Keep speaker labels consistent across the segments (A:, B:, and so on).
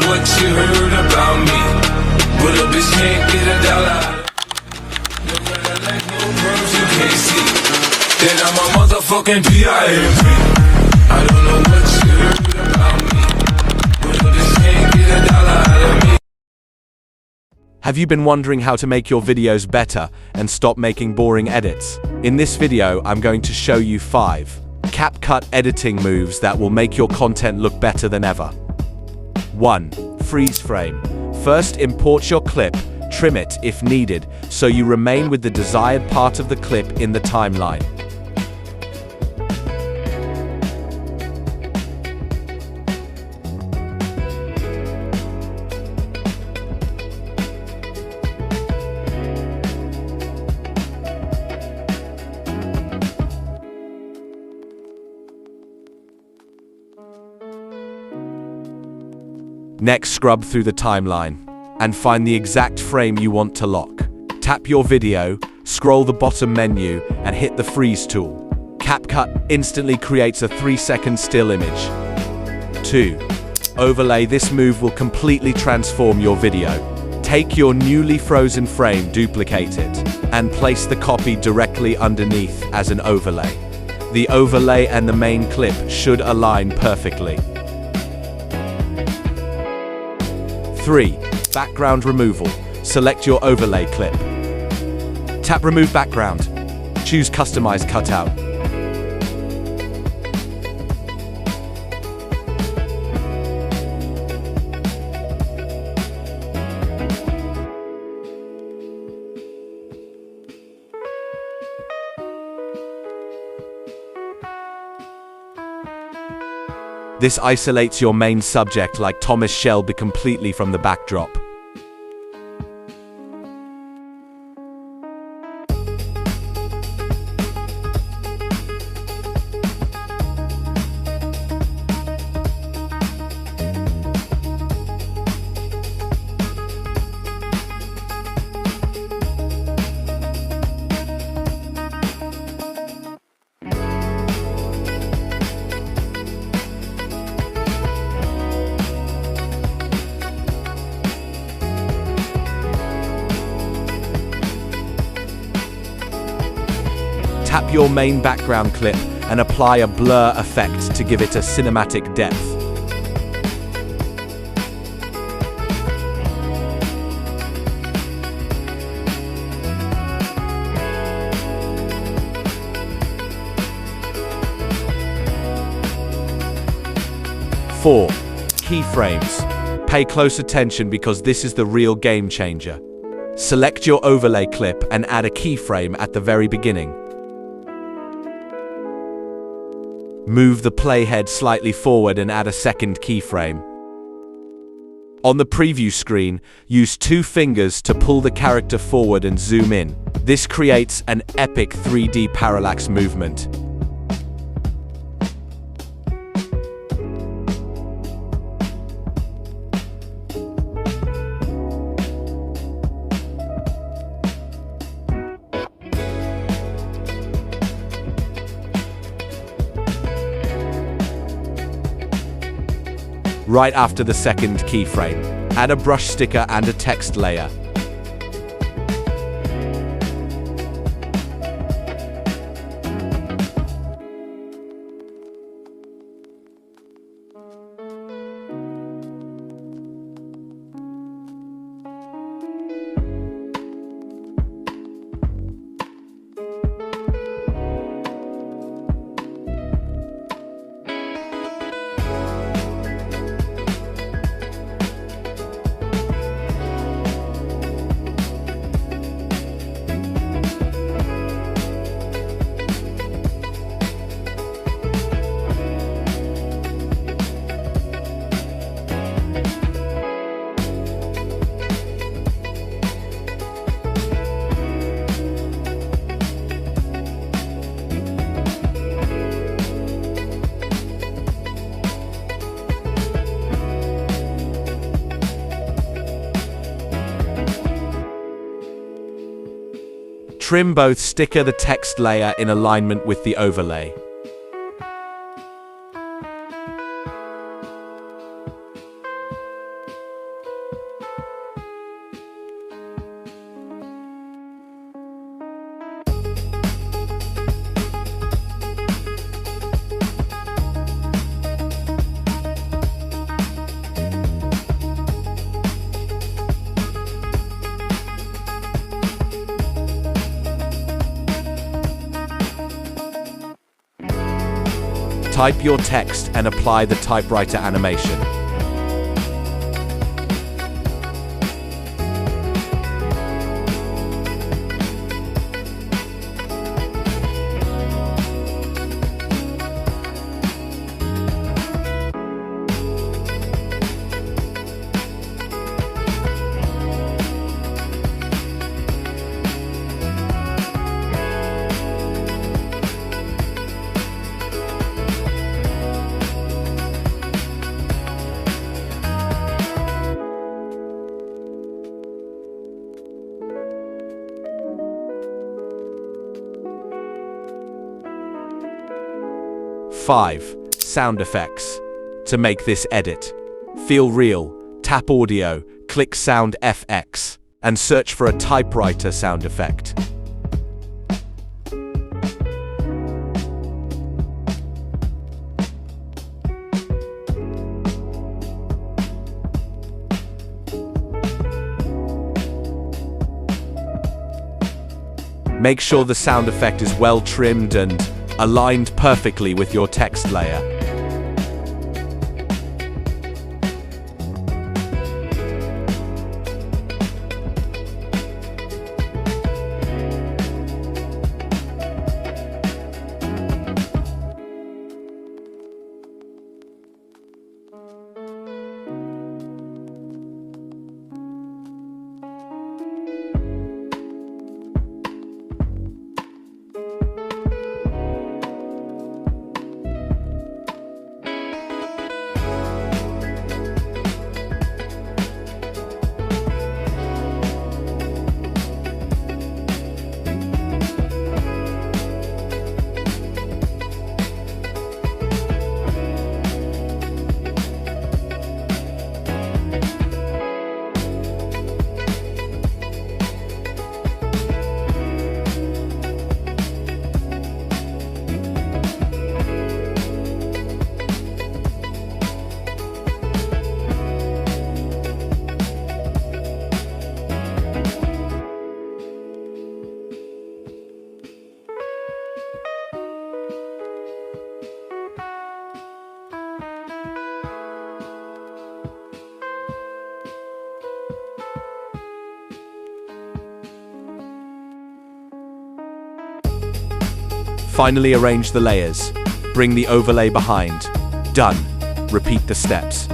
A: what you heard about me, but a bitch can't get a dollar. No Cadillac, no perms, you can't see. Then I'm a motherfucking P.I.M.P. I don't know what you heard about me, but a bitch can't get a dollar out of me.
B: Have you been wondering how to make your videos better and stop making boring edits? In this video, I'm going to show you 5 Capcut editing moves that will make your content look better than ever. 1. Freeze frame. First, import your clip, trim it if needed, so you remain with the desired part of the clip in the timeline. Next, scrub through the timeline and find the exact frame you want to lock. Tap your video, scroll the bottom menu, and hit the freeze tool. Capcut instantly creates a 3-second still image. 2. Overlay. This move will completely transform your video. Take your newly frozen frame, duplicate it, and place the copy directly underneath as an overlay. The overlay and the main clip should align perfectly. 3. Background removal. Select your overlay clip. Tap Remove Background. Choose Customize Cutout. This isolates your main subject like Thomas Shelby completely from the backdrop. Tap your main background clip and apply a blur effect to give it a cinematic depth. Four. Keyframes. Pay close attention because this is the real game changer. Select your overlay clip and add a keyframe at the very beginning. Move the playhead slightly forward and add a second keyframe. On the preview screen, use 2 fingers to pull the character forward and zoom in. This creates an epic 3D parallax movement. Right after the second keyframe, add a brush sticker and a text layer. Trim both sticker the text layer in alignment with the overlay. Type your text and apply the typewriter animation. Five, sound effects. To make this edit, feel real, tap audio, click sound FX, and search for a typewriter sound effect. Make sure the sound effect is well trimmed and aligned perfectly with your text layer. Finally, arrange the layers. Bring the overlay behind. Done. Repeat the steps.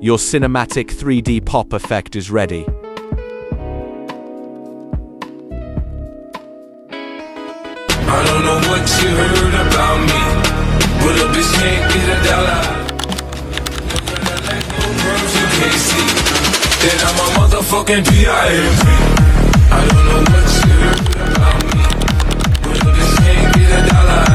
B: Your cinematic 3D pop effect is ready.
A: I don't know what you heard about me, but a bitch can't get a dollar. Look at her like no perms you can't see. Then I'm a motherfucking PIMP. I don't know what you heard about me, but a bitch can't get a dollar.